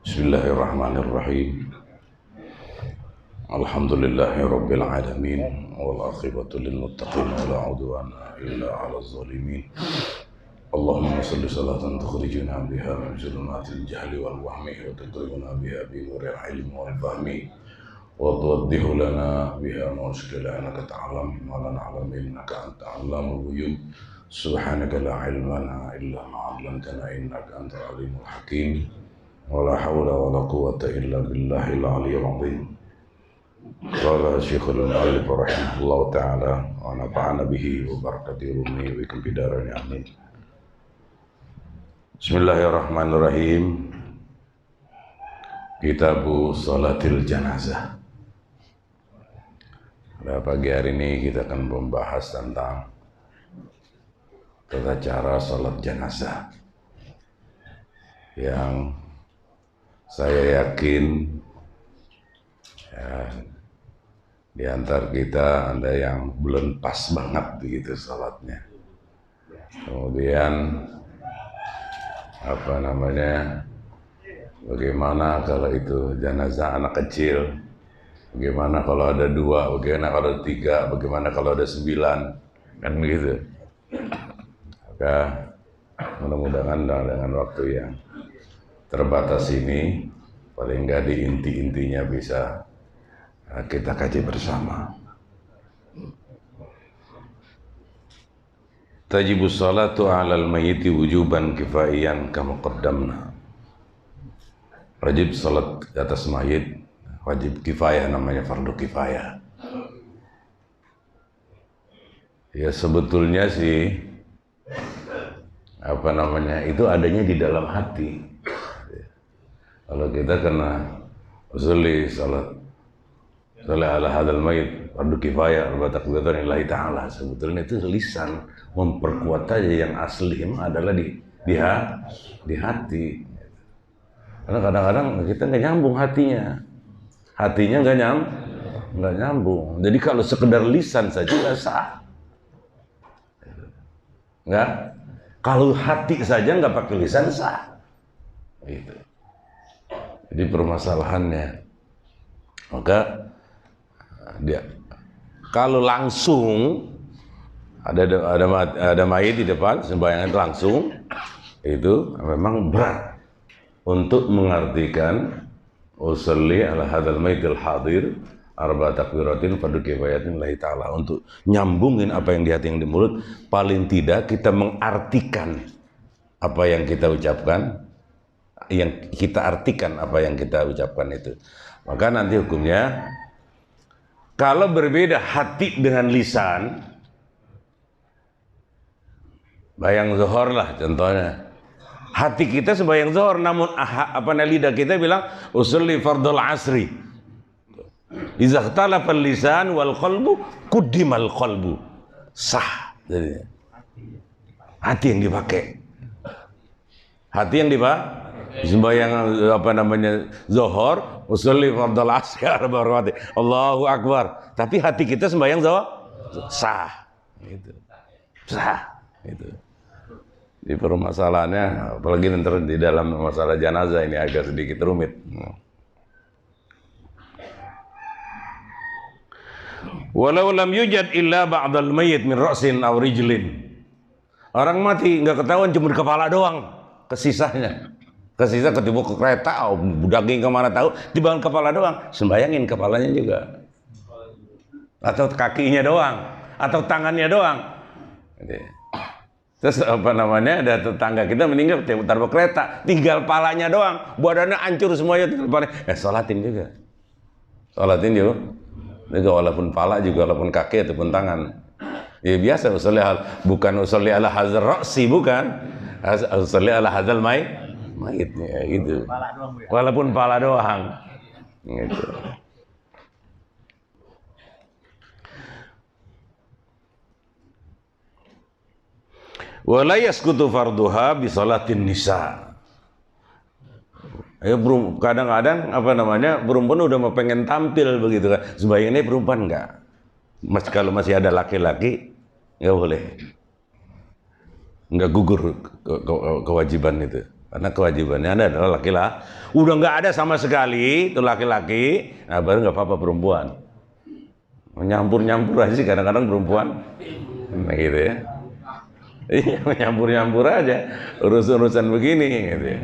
Bismillahirrahmanirrahim. Alhamdulillahirabbil alamin wal aqibatu lil muttaqin wala udwana illa 'alal zalimin. Allahumma shalli salatan tukhrijuna biha min zulumatil jahli wal wahmi wa tudrikuna biha bi nuril ilmi wal fahmi wa tuwaddihu lana biha ma ushkila innaka ta'lam wa la na'lam innaka anta 'allamul ghuyub. Subhanaka la ilma lana illa ma 'allamtana innaka antal alimul hakim. Wa la hawla wa la quwwata illa billahil aliyyil 'azim. Qala Syekhul Mu'allif rahimahullah ta'ala wa nafa'ana bihi wa barakati rumi wa bikum bidarani amin. Bismillahirrahmanirrahim. Kitabu Salatil Janazah. Pada pagi hari ini kita akan membahas tentang tata cara salat jenazah yang saya yakin ya, di antara kita ada yang belum pas banget begitu salatnya. Kemudian bagaimana kalau itu jenazah anak kecil, bagaimana kalau ada 2, bagaimana kalau ada 3, bagaimana kalau ada 9, kan begitu. Maka mudah-mudahan dengan waktu yang terbatas ini paling nggak di inti-intinya bisa kita kaji bersama. Tajibus salatu 'alal mayyiti wujuban kifaiyan kama qaddamna. Wajib salat di atas mayit, wajib kifayah, namanya fardu kifayah. Ya sebetulnya sih itu adanya di dalam hati. Kalau kita kena usulli salat ala hadzal mayit fardu kifayah wa takbiratan lillahi ta'ala, sebetulnya itu lisan memperkuat aja, yang asli emang adalah di hati. Karena kadang-kadang kita nggak nyambung hatinya nggak nyambung. Jadi kalau sekedar lisan saja nggak sah. Nggak, kalau hati saja nggak pakai lisan sah. Gitu. Jadi permasalahannya, maka dia kalau langsung ada mayit di depan sembahyang langsung, itu memang berat untuk mengartikan usolli ala hadzal maitil hadir arba takbiratin fardu kifayatin lillahi ta'ala, untuk nyambungin apa yang di hati yang di mulut. Paling tidak kita mengartikan apa yang kita ucapkan, yang kita artikan apa yang kita ucapkan itu. Maka nanti hukumnya kalau berbeda hati dengan lisan, bayang zuhur lah contohnya. Hati kita sembahyang zuhur, namun lidah kita bilang usolli fardul asri. Iza ikhtalafa lisan wal qalbu quddimal qalbu. Sah. Jadi hati yang dipakai. Hati yang dipakai. Sembahyang zuhur, usolli fardul asri arba raka'at. Allahu akbar. Tapi hati kita sembahyang zuhur sah. Gitu. Sah. Gitu. Di permasalahannya, apalagi nanti di dalam masalah jenazah ini agak sedikit rumit. Walau lam yujad illa ba'dal mayyit min ra'sin aw rijlin. Orang mati nggak ketahuan, cuma kepala doang kesisanya. Kesisa ketimbuk ke kereta, daging kemana tahu, dibangun kepala doang, sembayangin kepalanya juga. Atau kakinya doang, atau tangannya doang. Terus ada tetangga kita meninggal tabrak kereta, tinggal palanya doang, badannya hancur semuanya. Sholatin juga. Walaupun pala juga, walaupun kaki ataupun tangan. Ya biasa bukan usolli ala hadzal ra'si, bukan. Usolli ala hadzal mayit ya, gitu. Walaupun pala doang. Gitu. Wala yasqutu farduha bi salatin nisa. Kadang-kadang perempuan udah mau pengen tampil begitu kan. Sembahyang ini perempuan enggak. Kalau masih ada laki-laki enggak boleh. Enggak gugur kewajiban itu. Karena kewajibannya adalah laki-laki. Udah nggak ada sama sekali itu laki-laki, nah baru nggak apa-apa perempuan. Nyampur-nyampur aja sih kadang-kadang perempuan, nah gitu ya. Iya, nyampur-nyampur aja urusan begini gitu ya.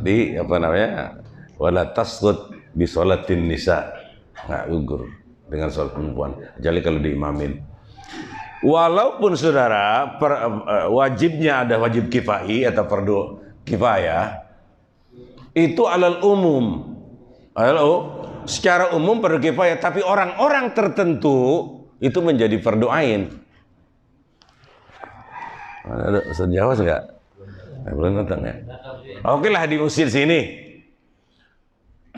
Di apa namanya? Wala tasqut bi sholatin nisa. Nggak gugur dengan sholat perempuan, kecuali kalau diimamin. Walaupun saudara wajibnya ada wajib kifahi atau fardu kifayah, itu alal umum, secara umum fardu kifayah, tapi orang-orang tertentu itu menjadi fardu ain. Ada Ustaz Jawa enggak? Belum nonton ya? Oke lah di Mesir sini.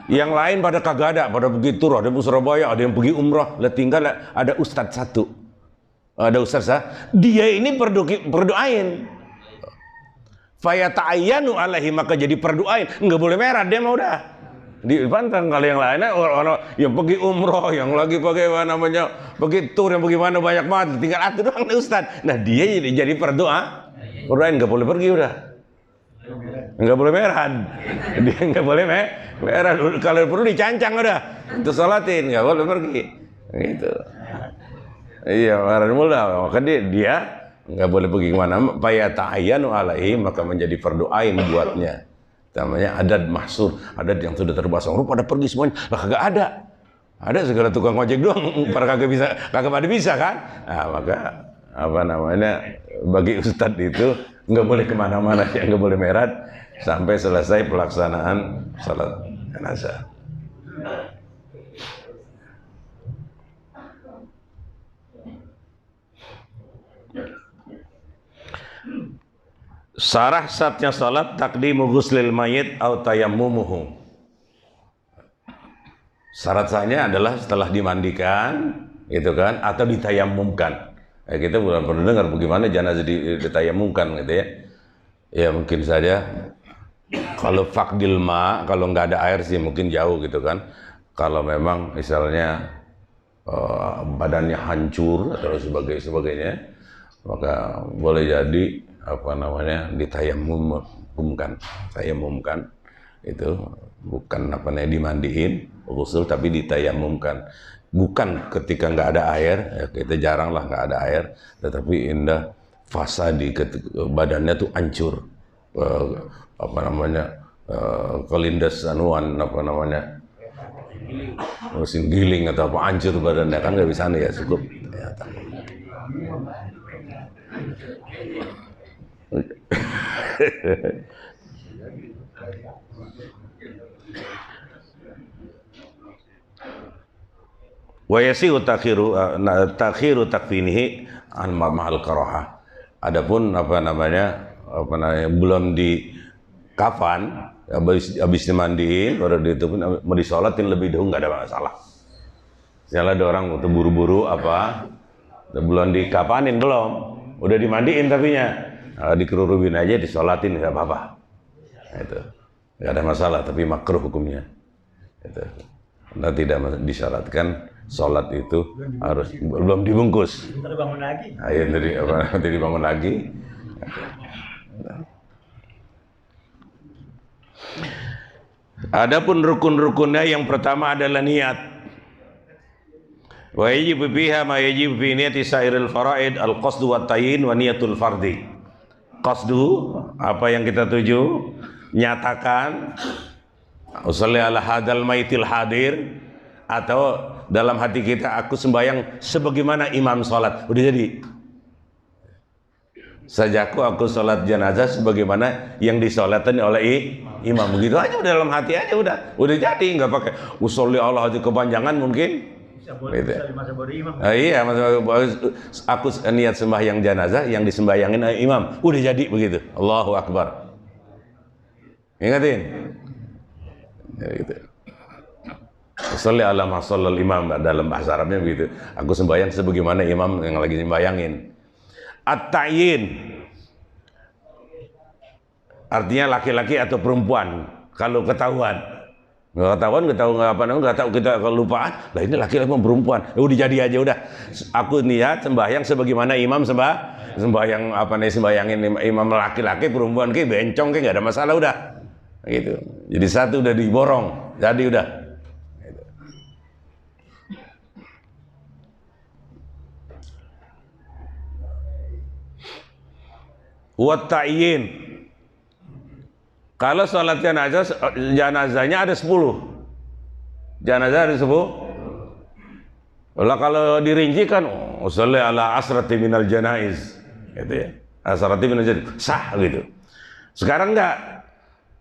Yang lain pada kagak ada, pada begitu, ada yang di Surabaya, ada yang pergi umrah, lah tinggal ada ustadz satu. Ada ustazah, dia ini fardu ain. Fa yata'ayyanu alaihi, maka jadi fardu ain, enggak boleh merah, dia mah udah dipantang. Kalau yang lainnya orang yang pergi umroh, yang lagi pakai apa namanya, pergi tur, yang bagaimana banyak banget, tinggal atur doang ustaz. Nah dia jadi fardu ain, enggak boleh pergi udah. Enggak boleh merahan. Dia enggak boleh merah. Kalau perlu dicancang udah. Untuk salatin enggak boleh pergi. Gitu. Iya, marah mula. Maka dia enggak boleh pergi kemana. Fa ta'ayyanu alaihi, maka menjadi fardu ain buatnya. Namanya adat mahsur, adat yang sudah terbasang. Pada pergi semuanya. Lah kagak ada. Ada segala tukang ojek doang. Para kagak pada bisa kan? Nah, maka apa namanya, bagi ustadz itu nggak boleh kemana-mana, ya nggak boleh merat sampai selesai pelaksanaan salat jenazah. Sarah syaratnya salat taqdimu ghuslil mayit atau tayammumuhu. Syarat sahnya adalah setelah dimandikan, gitu kan, atau ditayamumkan. Kita belum pernah dengar bagaimana jenazah ditayamumkan gitu ya. Ya mungkin saja kalau faqdil ma, kalau nggak ada air sih mungkin jauh gitu kan. Kalau memang misalnya badannya hancur atau sebagainya, maka boleh jadi apa namanya ditayamumkan. Tayamumkan itu bukan apa namanya dimandiin, ghusl, tapi ditayamumkan. Bukan ketika nggak ada air, ya kita jarang lah nggak ada air, tetapi indah fasadi, badannya tuh hancur, apa namanya, kelindas anuan, apa namanya, mesin giling atau apa, hancur badannya kan nggak bisa nih ya, cukup. Ya, wa yasihu takhiru takfinihi an ma'al karahah. Adapun apa namanya belum di kafan, habis dimandiin baru ditutupin, mau disolatin lebih dahulu nggak ada masalah. Misalnya ada orang untuk buru-buru apa, belum dikafanin, belum, udah dimandiin tapinya, dikerurubin aja disolatin nggak apa-apa. Itu nggak ada masalah, tapi makruh hukumnya. Itu karena tidak disyaratkan sholat itu harus belum dibungkus. Ntar bangun lagi. Ayo nanti dibangun lagi. Adapun rukun-rukunnya yang pertama adalah niat. Wa yajibu fiha ma yajibu fi niyati sairil faraid al-qasdu wa tayin wa niyatul fardi. Qasdu, apa yang kita tuju, nyatakan usalli ala hadal maitil hadir, atau dalam hati kita aku sembahyang sebagaimana imam sholat, udah jadi. Sajaku aku sholat jenazah sebagaimana yang disolatin oleh imam, begitu aja udah dalam hati aja, udah jadi, nggak pakai usolli Allah aja kepanjangan mungkin. Gitu. Iya, aku niat sembahyang jenazah yang disembayangin oleh imam, udah jadi begitu. Allahu Akbar. Ingatin. Ya, gitu. Sholli ala ma shallal imam, dalam bahasa Arabnya begitu. Aku sembahyang sebagaimana imam yang lagi sembayangin. At-ta'yin artinya laki-laki atau perempuan kalau ketahuan. Nggak ketahuan, nggak tahu kita kelupaan. Lah ini laki-laki sama perempuan. Udah jadi aja udah. Aku niat sembahyang sebagaimana imam sembahyang sembahyangin imam laki-laki, perempuan kayak bencong kayak nggak ada masalah udah. Gitu. Jadi satu udah diborong. Jadi udah. Gitu. Wa ta'yin. Kalau sholat janazahnya ada 10. Janazah ada 10. Kalau dirincikan, usolli ala asrati minal janaiz. Gitu ya. Asrati minal janaiz. Sah gitu. Sekarang enggak.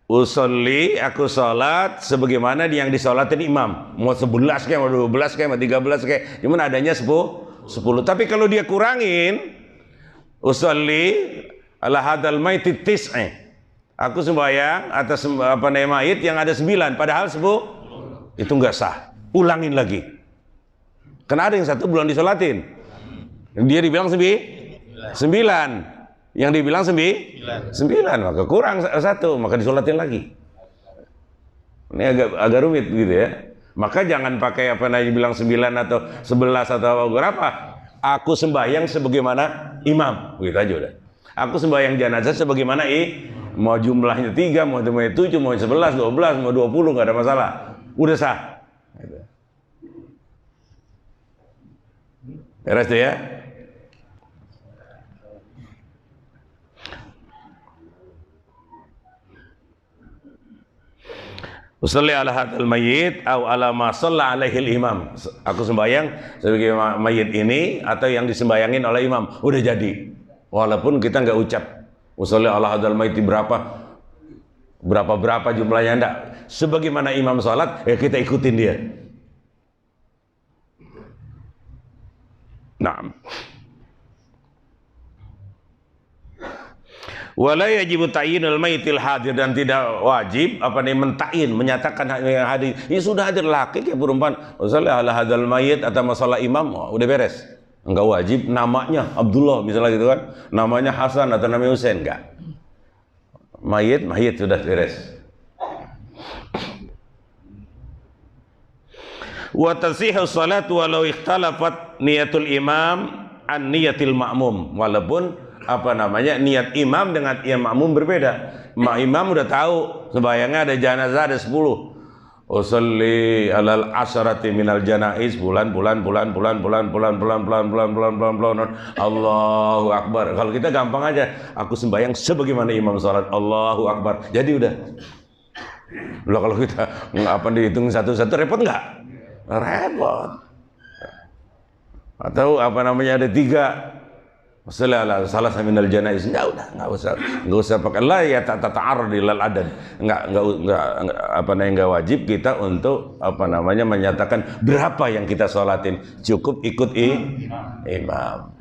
Usolli, aku sholat sebagaimana yang disolatin imam. Mau 11 kayak, mau 12 kayak, mau 13 kayak. Cuman adanya 10. Tapi kalau dia kurangin, usolli ala hadal maiti tis'i. Aku sembahyang atas mayit yang ada 9, padahal 10 itu enggak sah. Ulangin lagi. Karena ada yang satu belum disolatin. Dia dibilang 9. Yang dibilang 9, maka kurang satu, maka disolatin lagi. Ini agak rumit gitu ya. Maka jangan pakai bilang 9 atau 11 atau berapa. Aku sembahyang sebagaimana imam, gitu aja udah. Aku sembahyang jenazah sebagaimana mau jumlahnya 3, mau 7, mau 11, 12, mau 20, nggak ada masalah. Udah sah. Beres deh ya. Usolli ala hadzal mayyit aw ala ma shalla alaihi imam. Aku sembahyang sebagai mayit ini atau yang disembayangin oleh imam. Udah jadi. Walaupun kita nggak ucap usolli ala hadzal mayyit berapa jumlahnya enggak. Sebagaimana imam salat, ya kita ikutin dia. Naam. Wala yajibu ta'yinul maitil hadir, dan tidak wajib mentakyin, menyatakan yang hadir. Ini sudah hadir laki kayak perempuan. Usolli ala hadzal mayyit atau masalah imam, udah beres. Enggak wajib namanya Abdullah misalnya gitu kan. Namanya Hasan atau namanya Husain, enggak. Mayit sudah beres. Wa tasihhu salatu walau ikhtalafat niyatul imam an niyatil ma'mum. Walaupun niat imam dengan niat makmum berbeda. Imam udah tahu sembayangnya ada jenazah ada 10. Usolli alal asharati minal janaiz, bulan. Allahu akbar. Kalau kita gampang aja, aku sembayang sebagaimana imam salat, Allahu akbar. Jadi udah. Loh, kalau kita dihitung satu-satu repot enggak? Repot. Atau ada 3. Masalah salah minal janaiz, enggak usah pakai la ya tata'arrad lil adad. Enggak wajib kita untuk menyatakan berapa yang kita sholatin, cukup ikut imam.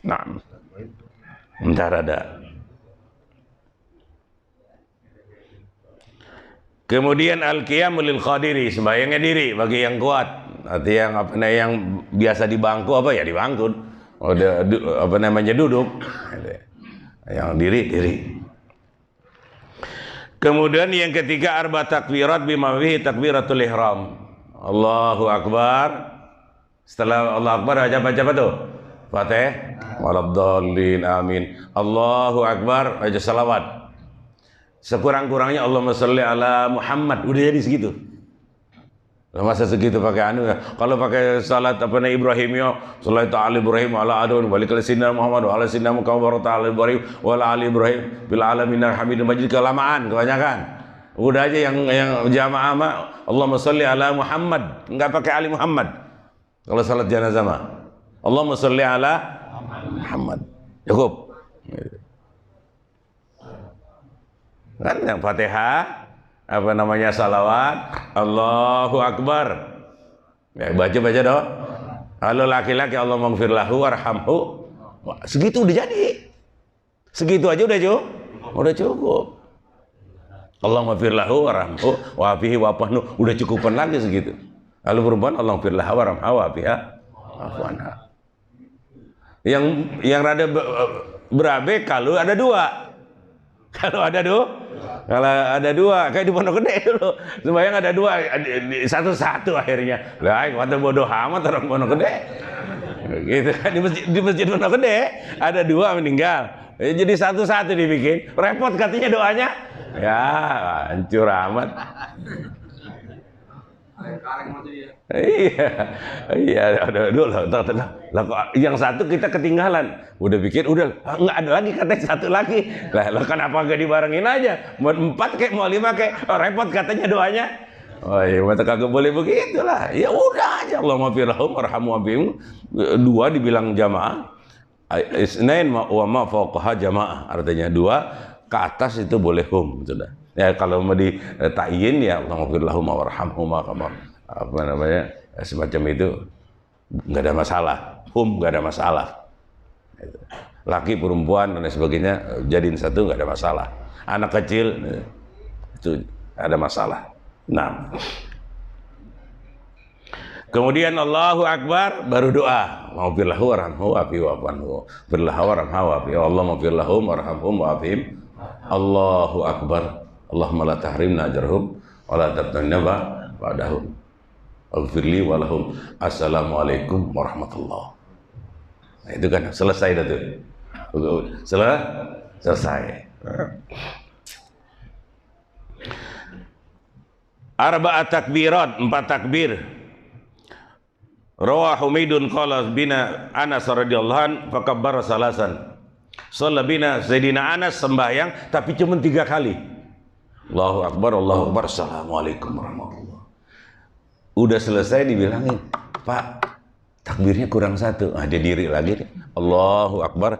Nah, bentar ada. Kemudian al-qiyamul lil qadiri, sembahyangnya diri bagi yang kuat. Artinya yang biasa di bangku di bangku. Duduk. Yang diri. Kemudian yang ketiga arba takbirat bima fihi takbiratul ihram. Allahu akbar. Setelah Allah akbar baca apa tuh? Fatihah. Waladdallin, amin. Allahu akbar, baca salawat. Sekurang-kurangnya Allahumma sholli ala Muhammad. Udah jadi segitu. Masa segitu pakai ya. Kalau pakai salat Ibrahimiyah, salat ala Ibrahim ala adun balik ke sinna Muhammad wa ala sinna Muhammad wa ala Ibrahim wa ala ali Ibrahim bil alamin hamidul majid, kelamaan kebanyakan. Udah aja yang jamaah mah Allahumma sholli ala Muhammad, enggak pakai ali Muhammad. Kalau salat jenazah mah Allahumma sholli ala Muhammad. Cukup. Kan yang Fatihah salawat, Allahu akbar. Ya, baca doa. Kalau laki-laki Allah maghfir lahu warhamhu. Segitu udah jadi. Segitu aja udah cukup. Allah maghfir lahu warhamhu wa afihi wa afwanhu, udah cukupan lagi segitu. Kalau perempuan Allah maghfir lahu warhamhu wa afiha afwanha. Yang rada berabe kalau ada 2. Kalau ada Kalau ada dua, kayak di Pondok Gede dulu. Sembahyang ada dua, satu-satu akhirnya. Lah, kata bodoh amat orang Pondok Gede. Gitu kan di masjid Pondok Gede ada dua meninggal. Jadi satu-satu dibikin. Repot katanya doanya. Ya, hancur amat. Iya, ada dulu lah. Yang satu kita ketinggalan. Udah bikin, udah nggak ada lagi katanya satu lagi. Lah kenapa nggak dibarengin aja? Mau 4 kayak mau 5 kayak repot katanya doanya. Oh iya, mata kagak boleh begitulah. Ya udah aja, Allah mafirahum warhamu abim. 2 dibilang jamaah. Isnain wa ma fawqaha jamaah. Artinya 2 ke atas itu boleh hum, sudah. Ya kalau mau ditakyin ya Allah mafirahum warhamhum apa namanya semacam itu nggak ada masalah. Hum nggak ada masalah. Laki perempuan dan sebagainya jadiin satu nggak ada masalah. Anak kecil itu ada masalah. Nah, kemudian Allahu Akbar baru doa. Maghfir lahu warhamhu wa'afi wa'fu. Firlahu warhamhu wa'afi. Ya Allah maghfir lahum warhamhum wa'afihim. Allahu Akbar. Allahumma la tahrimna ajrahum wa la tabtanna ba'dahum. Ighfirli wa lahum. Assalamualaikum warahmatullahi. Nah, itu kan selesai dah tuh. Selesai. Arba'at takbirat, 4 takbir. Rawah Humaidun qala bina Anas radhiyallahu an fakabbara salasan. Shalla bina Sayyidina Anas sembahyang tapi cuma 3 kali. Allahu Akbar, Allahu Akbar, Assalamualaikum warahmatullahi. Udah selesai dibilangin, Pak, takbirnya kurang 1. Ah, dia diri lagi nih. Allahu Akbar.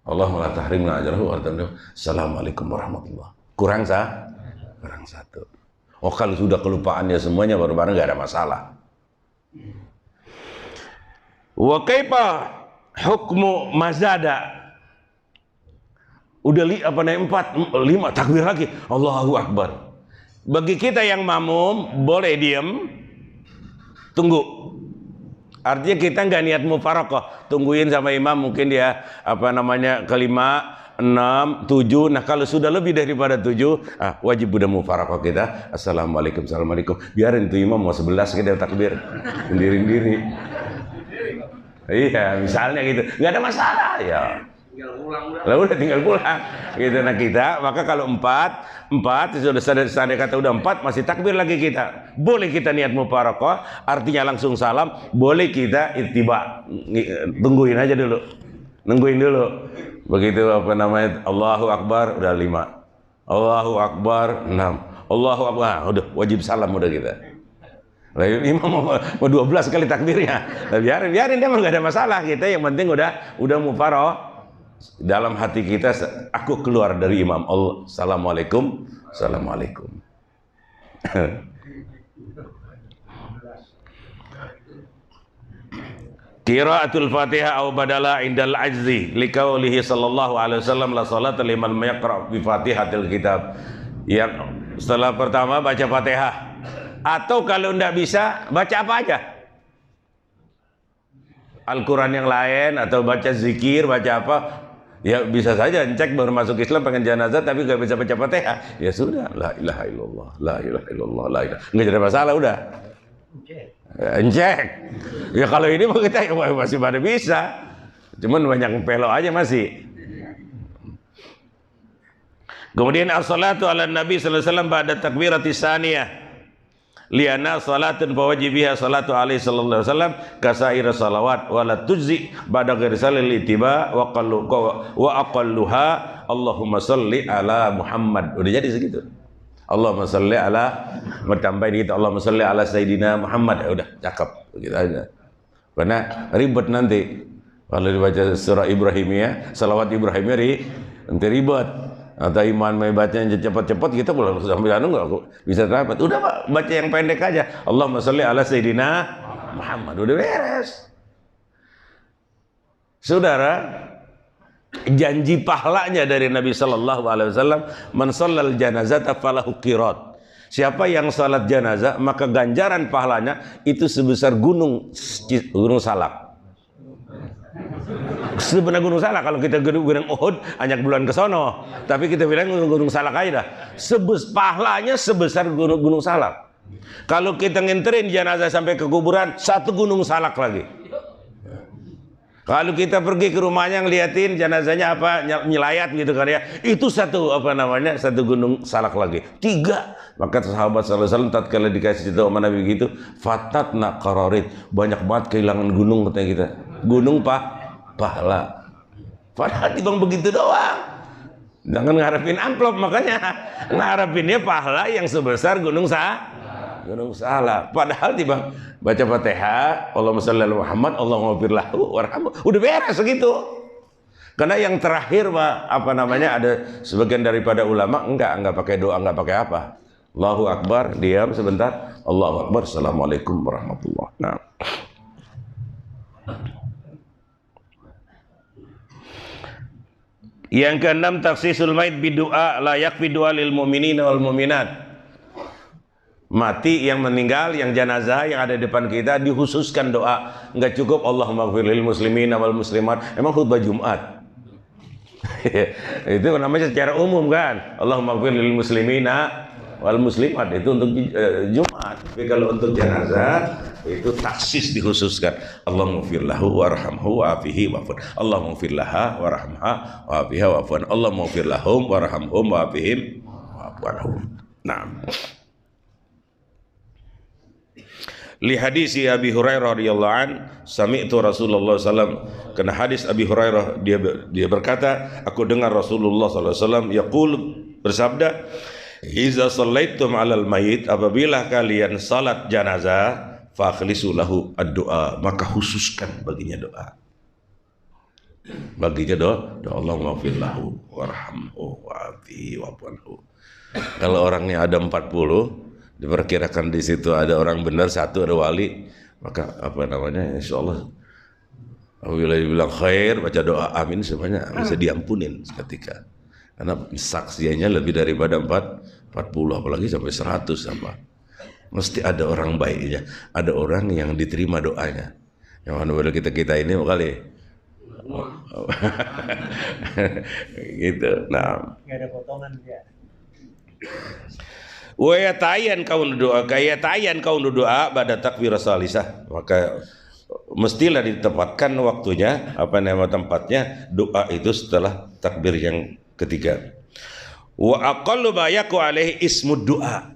Allahumma la tahrimna ajrahu wa Assalamualaikum warahmatullahi. Kurang 1. Oh, kalau sudah kelupaannya semuanya baru-baru nggak ada masalah. Wa kaifa hukmu mazada? Udah 4, 5 takbir lagi. Allahu Akbar. Bagi kita yang makmum boleh diem, tunggu. Artinya kita nggak niat mufaraqah, tungguin sama imam mungkin dia kelima. 6, 7, nah kalau sudah lebih daripada 7, wajib udah mufaraqah kita. Assalamualaikum, assalamualaikum. Biarin tuh imam mau 11 kita takbir sendiri-sendiri. Iya, misalnya gitu, nggak ada masalah ya. Udah tinggal pulang. Gitu nah kita, maka kalau 4 sudah sadar kata udah 4 masih takbir lagi kita. Boleh kita niat mufaraqah, artinya langsung salam, boleh kita ittiba. Tungguin aja dulu. Nungguin dulu. Begitu Allahu Akbar udah 5. Allahu Akbar 6. Allahu Akbar udah wajib salam udah kita. Imam mau 12 kali takbirnya. Nah, biarin dia mah enggak ada masalah. Kita yang penting udah mufaraqah. Dalam hati kita aku keluar dari imam. Assalamualaikum. Assalamualaikum. Qiraatul Fatihah aw badala indal ajzi liqaulihi sallallahu alaihi wasallam la salata liman yaqra bi Fatihatil kitab. Yang setelah pertama baca Fatihah, atau kalau enggak bisa baca apa aja, Al-Quran yang lain atau baca zikir, baca apa ya, bisa saja cek baru masuk Islam pengen janazah tapi nggak bisa baca Fatihah, ya sudah, la ilaha illallah, la ilaha illallah, la ilaha, nggak ada masalah udah. Encek. Ya kalau ini mah kita masih pada bisa. Cuman banyak pelok aja masih. Kemudian as-salatu ala Nabi sallallahu alaihi wasallam ba'da takbirati tsaniyah. Liana salatun fawajibiha salatu alaihi sallallahu alaihi wasallam kasair salawat wa la tujzi ba'da ghairisalil ittiba wa aqalluha Allahumma shalli ala Muhammad. Udah jadi segitu. Allahumma shalli ala, bertambahin gitu, Allahumma shalli ala Sayyidina Muhammad. Ya udah, cakep gitu aja. Karena ribet nanti kalau dibaca surah Ibrahimiyah, salawat Ibrahimiyah nanti ribet. Atau iman membacanya cepat-cepat kita boleh sampai nggak bisa dapat. Udah Pak, baca yang pendek aja. Allahumma shalli ala Sayyidina Muhammad. Udah beres. Saudara, janji pahalanya dari Nabi sallallahu alaihi wasallam, man shallal janazata falahu qirat. Siapa yang salat janazah maka ganjaran pahalanya itu sebesar gunung Salak. Sebenarnya Gunung Salak, kalau kita Gunung Uhud hanya bulan ke sono, tapi kita bilang Gunung Salak aja dah. Pahalanya sebesar Gunung Salak. Kalau kita nginterin jenazah sampai ke kuburan, satu Gunung Salak lagi. Kalau kita pergi ke rumahnya ngeliatin jenazahnya apa nyelayat gitu kan ya, itu satu satu Gunung Salak lagi. 3. Maka sahabat sallallahu alaihi wasallam tatkala dikasih tahu sama Nabi gitu, fatatna qararit, banyak banget kehilangan gunung katanya kita. Gunung pahala. Padahal dibang begitu doang. Jangan ngarepin amplop, makanya ngarepinnya pahala yang sebesar Gunung Salak. Padahal dibang baca Fatihah, Allahumma shalli ala Muhammad, Allahumma ighfir lahu warhamhu. Udah beres segitu. Karena yang terakhir ada sebagian daripada ulama enggak pakai doa, enggak pakai apa. Allahu Akbar, diam sebentar. Allahu Akbar, Assalamualaikum warahmatullahi. Nah. Yang keenam, taksisul mait bidu'a la yakfi du'a lil mu'minina wal mu'minat. Mati yang meninggal, yang jenazah yang ada di depan kita dikhususkan doa. Enggak cukup Allahumma ighfir lil muslimina wal muslimat. Emang khutbah Jumat. Itu namanya secara umum kan. Allahumma ighfir lil muslimina wal muslimat, itu untuk Jumat. Tapi kalau untuk jenazah itu taksis dikhususkan. Allahumma ighfir lahu warhamhu wa'afihi wa'fun. Allahumma ighfir laha warhamha wa'afiha wa'fun. Allahumma ighfir lahum warhamhum wa'afihim wa'fun. Naam. Li hadisi Abi Hurairah radhiyallahu an, sami'tu Rasulullah sallallahu, karena hadis Abi Hurairah dia berkata, aku dengar Rasulullah sallallahu alaihi wasallam yaqul, bersabda, iza shallaitum 'alal mayit, apabila kalian salat janazah, fakhlisu lahu ad-du'a, maka khususkan baginya doa. Baginya doa Allahumma ighfir lahu warhamhu wa'afihi wa'fu. Kalau orangnya ada 40, diperkirakan di situ ada orang benar 1, ada wali, maka insyaallah apabila dibilang khair, baca doa amin semuanya bisa diampunin seketika. Karena saksiannya lebih daripada 40, apalagi sampai 100 apa. Mesti ada orang baiknya, ada orang yang diterima doanya. Yang mana kita ini kali. Gitu. Nah, enggak ada potongan dia. Wa yatayan kaun doa pada takbir salisah, maka mestilah ditempatkan waktunya tempatnya doa itu setelah takbir yang ketiga. Wa aqallu ma yaku alaihi ismud doa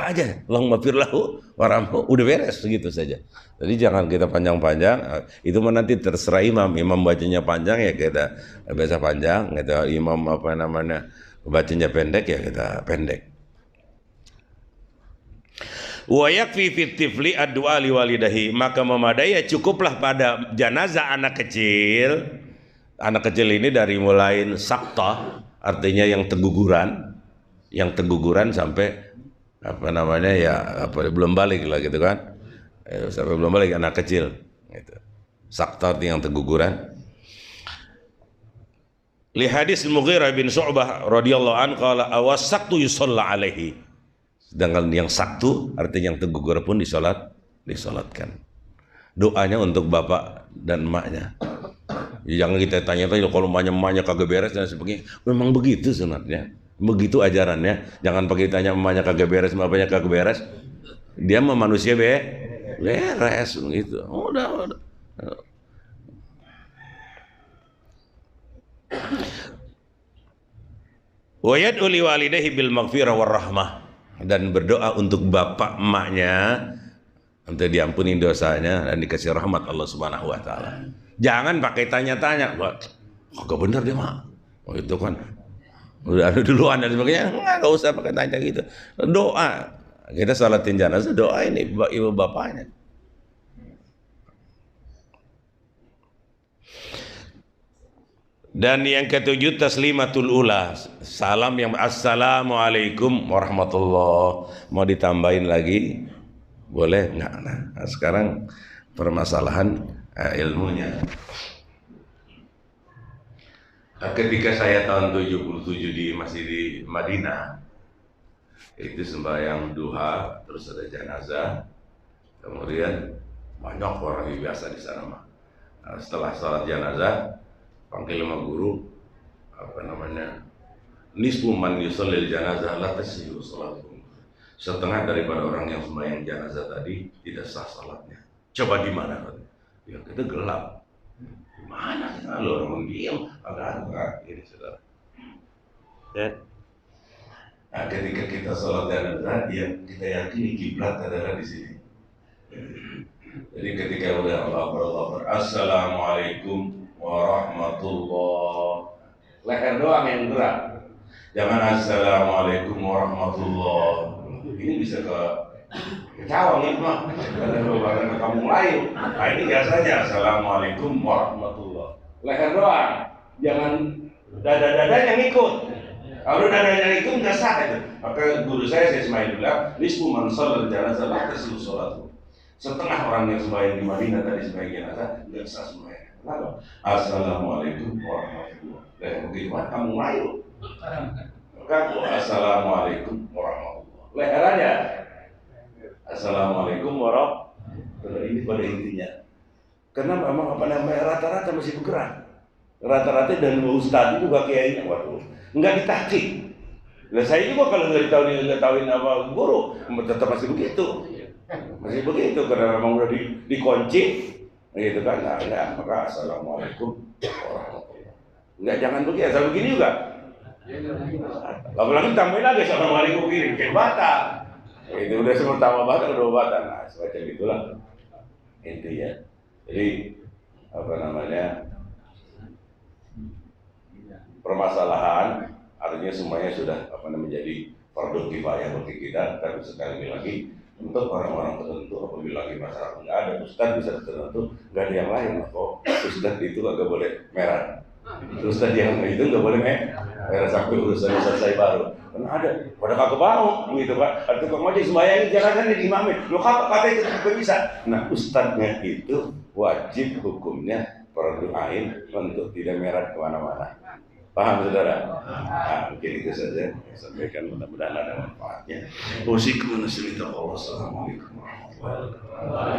aja, Allahumma ighfir lahu warhamhu, udah beres begitu saja. Jadi jangan kita panjang-panjang, itu nanti terserah imam bacanya panjang ya kita baca panjang, kita imam bacanya pendek ya kita pendek. Wa yakfi fi tifli ad-du'a li walidahi, maka memadai cukuplah pada jenazah anak kecil. Anak kecil ini dari mulai sakta, artinya yang teguguran sampai belum balik lah gitu kan. Sampai belum balik anak kecil gitu. Sakta artinya yang teguguran. Li hadis Mughirah bin Syu'bah radhiyallahu anhu qala awasaqtu yusalla alaihi. Sedangkan yang saktu artinya yang tegugur pun disolatkan. Doanya untuk bapak dan emaknya. Jangan kita tanya-tanya kalau emaknya kagak beres dan sebagainya. Memang begitu sunatnya, begitu ajarannya. Jangan pakai tanya emaknya kagak beres, bapaknya kagak beres. Dia mah manusia beres gitu. Udah. Wa yad'u li walidayhi bil maghfirah war rahmah, dan berdoa untuk bapak emaknya untuk diampuni dosanya dan dikasih rahmat Allah Subhanahu wa taala. Jangan pakai tanya-tanya, kagak bener dia mah. Oh itu kan udah ada duluan dan sebagainya. Enggak usah pakai tanya gitu. Doa. Kita salatin jenazah, doa ini ibu bapaknya. Dan yang ketujuh taslimatul ula, salam yang assalamualaikum warahmatullah. Mau ditambahin lagi boleh nggak? Nah, sekarang permasalahan ilmunya. Ketika saya tahun 77 masih di Madinah, itu sembahyang duha, terus ada jenazah, kemudian banyak orang biasa di sana mah. setelah sholat jenazah panggil sama guru nisfu man yusallil janazah la tasihhu salatuhum. Setengah daripada orang yang sembahyang jenazah tadi tidak sah salatnya. Coba di mana? Ya kita gelap. Di mana kita lo orang diam agak ini saudara. Ya. Nah, ketika kita sholat jenazah, kita yakini kiblat adalah di sini. Jadi ketika udah Allah Akbar, Assalamualaikum warahmatullah. Leher doang yang gerak. Jangan Assalamualaikum warahmatullah. Ini bisa ke cawang ya mah. Karena ke kampung lain. Nah ini biasanya Assalamualaikum warahmatullah. Leher doang. Jangan dada-dadanya ngikut. Kalau dadanya itu nggak sah itu. Maka guru saya Ismail bilang, nisfu man shallal janazah la tasihhu salatuhu. Setengah orang yang sembahyang di Madinah tadi sembahyang jenazah nggak sah sembahyang. Kenapa? Assalamualaikum warahmatullah. Begitu kan kamu layu. Maka assalamualaikum warahmatullah. Leher aja. Assalamualaikum warahmatullah. Ini pada intinya. Karena memang rata-rata masih bergerak. Rata-rata dan ustadz juga kiainya waduh nggak ditahqiq. Nah saya juga kalau nggak ditahuin apa guru tetap masih begitu karena memang udah dikunci gitu kan. Nah, maka assalamualaikum warahmatullah. Nggak jangan begini, asal begini juga. Apalagi tambahin lagi assalamualaikum begini kayak batal. Itu udah semua tambah batal kedua batal. Nah semacam itulah intinya. Jadi permasalahan artinya semuanya sudah menjadi fardhu kifayah bagi kita. Tapi sekali lagi untuk orang-orang tertentu apabila lagi masyarakat nggak ada ustadz bisa tertentu nggak ada yang lain kok ustadz itu agak boleh merah, ustadz yang itu nggak boleh merah sampai urusannya selesai baru karena ada pada kagak mau gitu kan. Ada tukang ojek sembahyang jangan di imamin lo kata itu juga bisa. Nah ustadznya itu wajib hukumnya fardhu ain untuk tidak merah kemana-mana. Paham saudara? Nah, mungkin itu saja yang saya sampaikan, mudah-mudahan ada manfaatnya. Assalamualaikum warahmatullahi wabarakatuh.